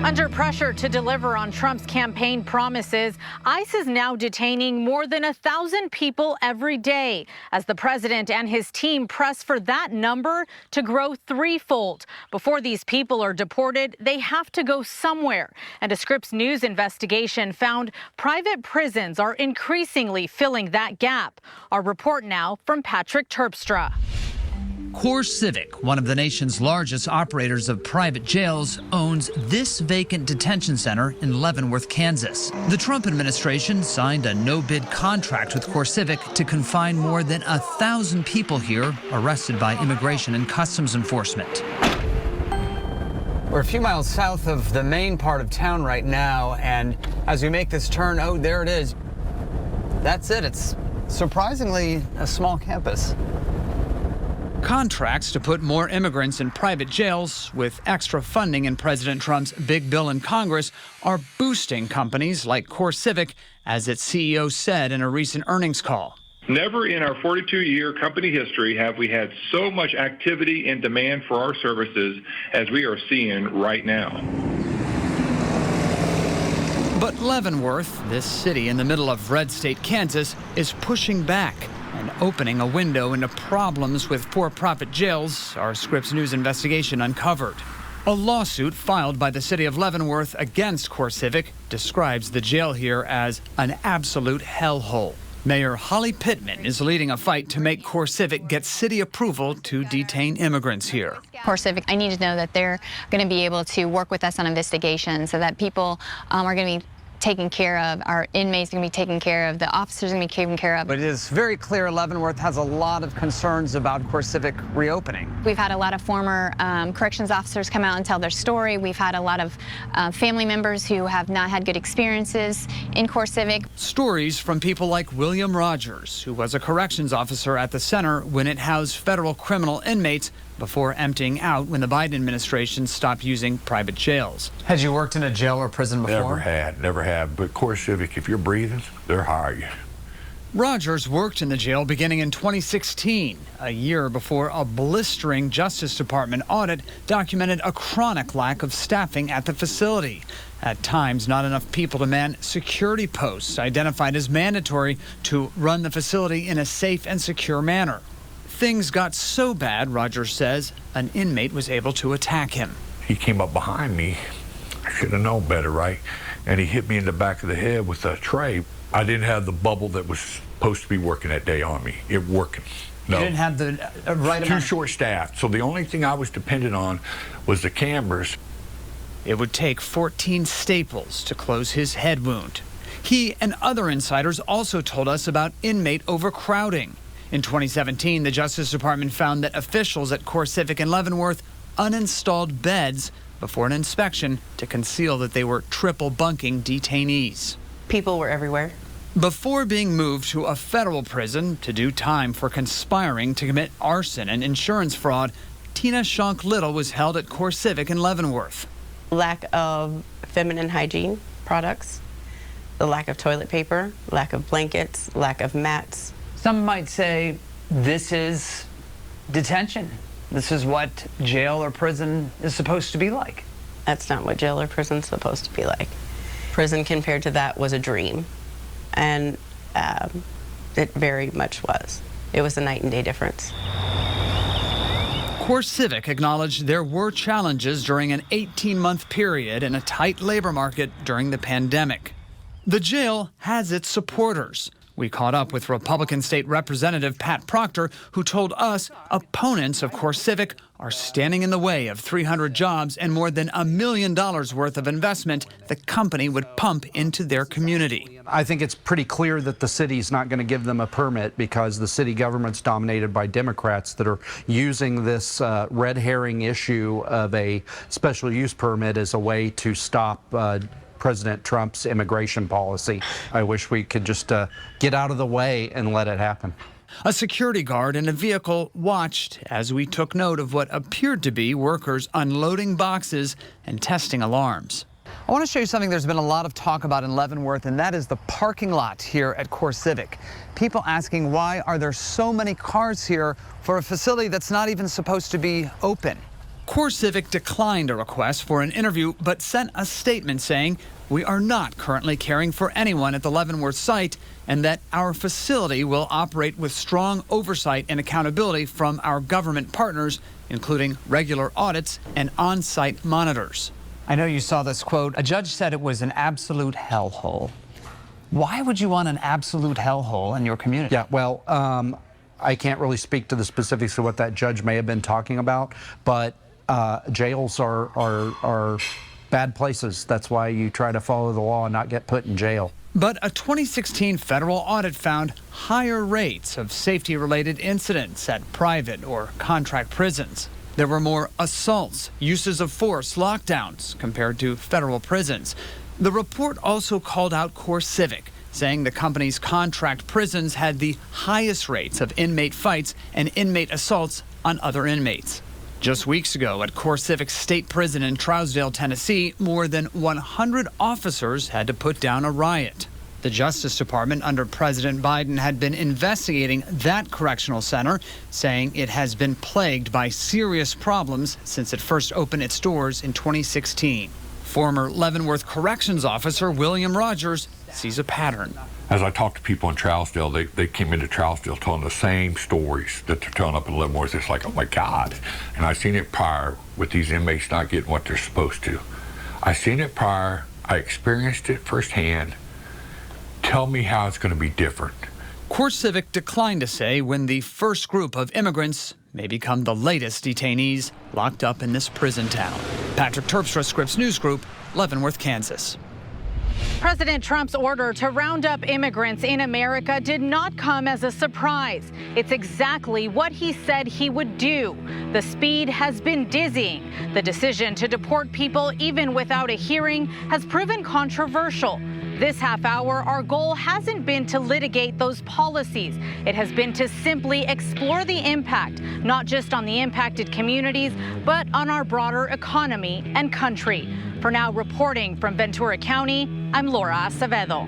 Under pressure to deliver on Trump's campaign promises, ICE is now detaining more than 1,000 people every day as the president and his team press for that number to grow threefold. Before these people are deported, they have to go somewhere. And a Scripps News investigation found private prisons are increasingly filling that gap. Our report now from Patrick Terpstra. CoreCivic, one of the nation's largest operators of private jails, owns this vacant detention center in Leavenworth, Kansas. The Trump administration signed a no-bid contract with CoreCivic to confine more than 1,000 people here arrested by Immigration and Customs Enforcement. We're a few miles south of the main part of town right now, and as we make this turn, oh, there it is. That's it. It's surprisingly a small campus. Contracts to put more immigrants in private jails with extra funding in President Trump's big bill in Congress are boosting companies like CoreCivic, as its CEO said in a recent earnings call. Never in our 42-year company history have we had so much activity and demand for our services as we are seeing right now. But Leavenworth, this city in the middle of red state Kansas, is pushing back and opening a window into problems with for-profit jails our Scripps News investigation uncovered. A lawsuit filed by the city of Leavenworth against CoreCivic describes the jail here as an absolute hellhole. Mayor Holly Pittman is leading a fight to make CoreCivic get city approval to detain immigrants here. CoreCivic, I need to know that they're going to be able to work with us on investigations so that people are going to be taken care of, our inmates are going to be taken care of, the officers are going to be taken care of. But it is very clear Leavenworth has a lot of concerns about CoreCivic reopening. We've had a lot of former corrections officers come out and tell their story. We've had a lot of family members who have not had good experiences in CoreCivic. Stories from people like William Rogers, who was a corrections officer at the center when it housed federal criminal inmates before emptying out when the Biden administration stopped using private jails. Had you worked in a jail or prison before? Never have. But CoreCivic, if you're breathing, they'll hire you. Rogers worked in the jail beginning in 2016, a year before a blistering Justice Department audit documented a chronic lack of staffing at the facility. At times, not enough people to man security posts identified as mandatory to run the facility in a safe and secure manner. Things got so bad, Rogers says, an inmate was able to attack him. He came up behind me. I should have known better, right? And he hit me in the back of the head with a tray. I didn't have the bubble that was supposed to be working that day on me. It working. No. You didn't have the right amount? Too short-staffed. So the only thing I was dependent on was the cameras. It would take 14 staples to close his head wound. He and other insiders also told us about inmate overcrowding. In 2017, the Justice Department found that officials at CoreCivic in Leavenworth uninstalled beds before an inspection to conceal that they were triple bunking detainees. People were everywhere. Before being moved to a federal prison to do time for conspiring to commit arson and insurance fraud, Tina Shank-Little was held at CoreCivic in Leavenworth. Lack of feminine hygiene products, the lack of toilet paper, lack of blankets, lack of mats. Some might say this is detention. This is what jail or prison is supposed to be like. That's not what jail or prison is supposed to be like. Prison compared to that was a dream, and it very much was. It was a night and day difference. CoreCivic acknowledged there were challenges during an 18-month period in a tight labor market during the pandemic. The jail has its supporters. We caught up with Republican State Representative Pat Proctor, who told us opponents of CoreCivic are standing in the way of 300 jobs and more than $1 million worth of investment the company would pump into their community. I think it's pretty clear that the city's not going to give them a permit because the city government's dominated by Democrats that are using this red herring issue of a special use permit as a way to stop President Trump's immigration policy. I wish we could just get out of the way and let it happen. A security guard in a vehicle watched as we took note of what appeared to be workers unloading boxes and testing alarms. I want to show you something there's been a lot of talk about in Leavenworth, and that is the parking lot here at CoreCivic. People asking, why are there so many cars here for a facility that's not even supposed to be open? CoreCivic declined a request for an interview, but sent a statement saying, "We are not currently caring for anyone at the Leavenworth site, and that our facility will operate with strong oversight and accountability from our government partners, including regular audits and on-site monitors." I know you saw this quote. A judge said it was an absolute hellhole. Why would you want an absolute hellhole in your community? Yeah, well, I can't really speak to the specifics of what that judge may have been talking about, but jails are bad places. That's why you try to follow the law and not get put in jail. But a 2016 federal audit found higher rates of safety-related incidents at private or contract prisons. There were more assaults, uses of force, lockdowns compared to federal prisons. The report also called out CoreCivic, saying the company's contract prisons had the highest rates of inmate fights and inmate assaults on other inmates. Just weeks ago at CoreCivic's state prison in Trousdale, Tennessee, more than 100 officers had to put down a riot. The Justice Department under President Biden had been investigating that correctional center, saying it has been plagued by serious problems since it first opened its doors in 2016. Former Leavenworth Corrections Officer William Rogers sees a pattern. As I talked to people in Trousdale, they came into Trousdale telling the same stories that they're telling up in Leavenworth. It's like, oh my God. And I've seen it prior with these inmates not getting what they're supposed to. I've seen it prior. I experienced it firsthand. Tell me how it's going to be different. CoreCivic declined to say when the first group of immigrants may become the latest detainees locked up in this prison town. Patrick Terpstra, Scripps News Group, Leavenworth, Kansas. President Trump's order to round up immigrants in America did not come as a surprise. It's exactly what he said he would do. The speed has been dizzying. The decision to deport people even without a hearing has proven controversial. This half hour, our goal hasn't been to litigate those policies. It has been to simply explore the impact, not just on the impacted communities, but on our broader economy and country. For now, reporting from Ventura County, I'm Laura Acevedo.